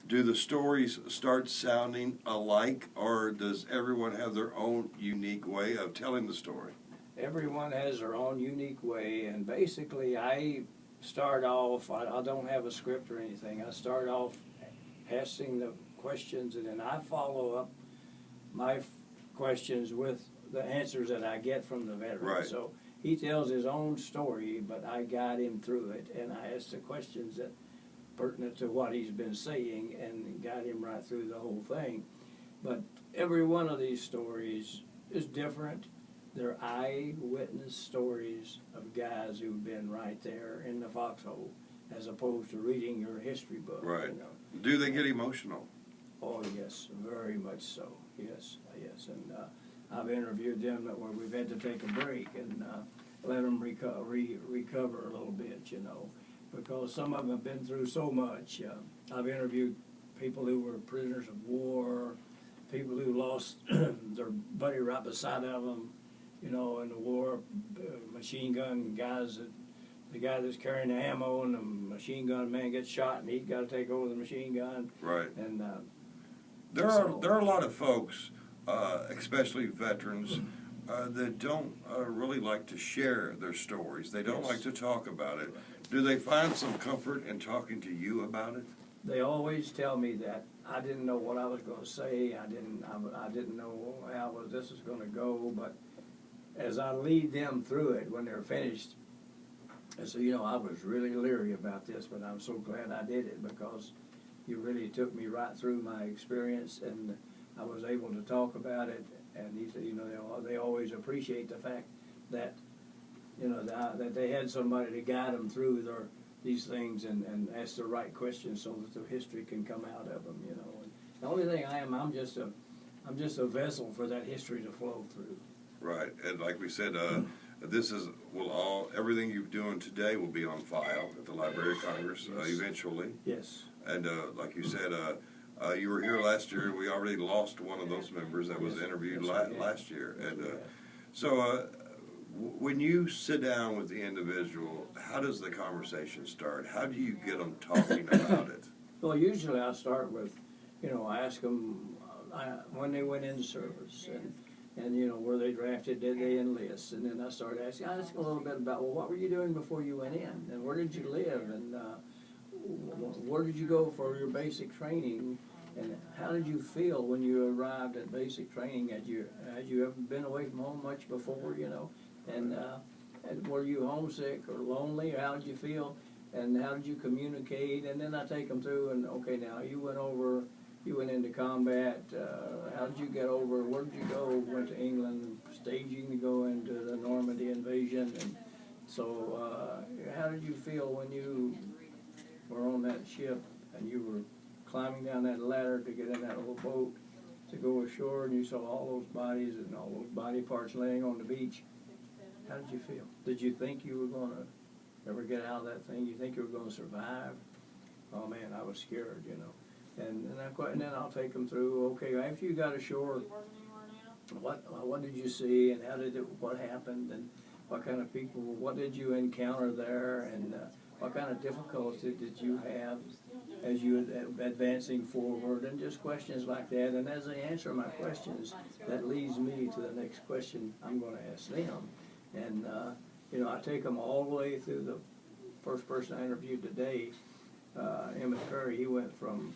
Do the stories start sounding alike, or does everyone have their own unique way of telling the story? Everyone has their own unique way, and basically I start off, I don't have a script or anything. I start off asking the questions, and then I follow up my questions with the answers that I get from the veteran. Right. So he tells his own story, but I guide him through it, and I ask the questions that pertinent to what he's been saying and guide him right through the whole thing. But every one of these stories is different. They're eyewitness stories of guys who've been right there in the foxhole, as opposed to reading your history book. Right. You know. Do they get emotional? Oh yes, very much so. Yes, yes. And I've interviewed them where we've had to take a break and let them recover a little bit, you know, because some of them have been through so much. I've interviewed people who were prisoners of war, people who lost their buddy right beside of them, you know, in the war, machine gun guys, the guy that's carrying the ammo and the machine gun man gets shot and he's got to take over the machine gun. Right. And there are a lot of folks, especially veterans, that don't really like to share their stories. They don't like to talk about it. Do they find some comfort in talking to you about it? They always tell me that. I didn't know what I was going to say. I didn't know how this was going to go. But as I lead them through it, when they're finished, I say, you know, I was really leery about this, but I'm so glad I did it because you really took me right through my experience, and I was able to talk about it. And he said, you know, they always appreciate the fact that, you know, that they had somebody to guide them through these things and ask the right questions so that the history can come out of them, you know. And the only thing I'm just a vessel for that history to flow through. Right, and like we said, everything you're doing today will be on file at the Library of Congress eventually. Yes. And like you said, you were here last year. We already lost one of those members that was interviewed last year. And so when you sit down with the individual, how does the conversation start? How do you get them talking about it? Well, usually I start with, you know, I ask them when they went into service and you know, were they drafted, did they enlist? And then I started asking a little bit about, well, what were you doing before you went in? And where did you live? And where did you go for your basic training? And how did you feel when you arrived at basic training? Had you ever been away from home much before, you know? And were you homesick or lonely? Or how did you feel? And how did you communicate? And then I take them through and, okay, now you went into combat. How did you get over? Where did you go? Went to England, staging to go into the Normandy invasion. And so how did you feel when you were on that ship and you were climbing down that ladder to get in that little boat to go ashore and you saw all those bodies and all those body parts laying on the beach? How did you feel? Did you think you were going to ever get out of that thing? You think you were going to survive? Oh man, I was scared, you know. And then I'll take them through. Okay, after you got ashore, what did you see, and what happened, and what kind of people? What did you encounter there, and what kind of difficulty did you have as you were advancing forward, and just questions like that. And as they answer my questions, that leads me to the next question I'm going to ask them. And you know, I take them all the way through. The first person I interviewed today, Emmett Curry, he went from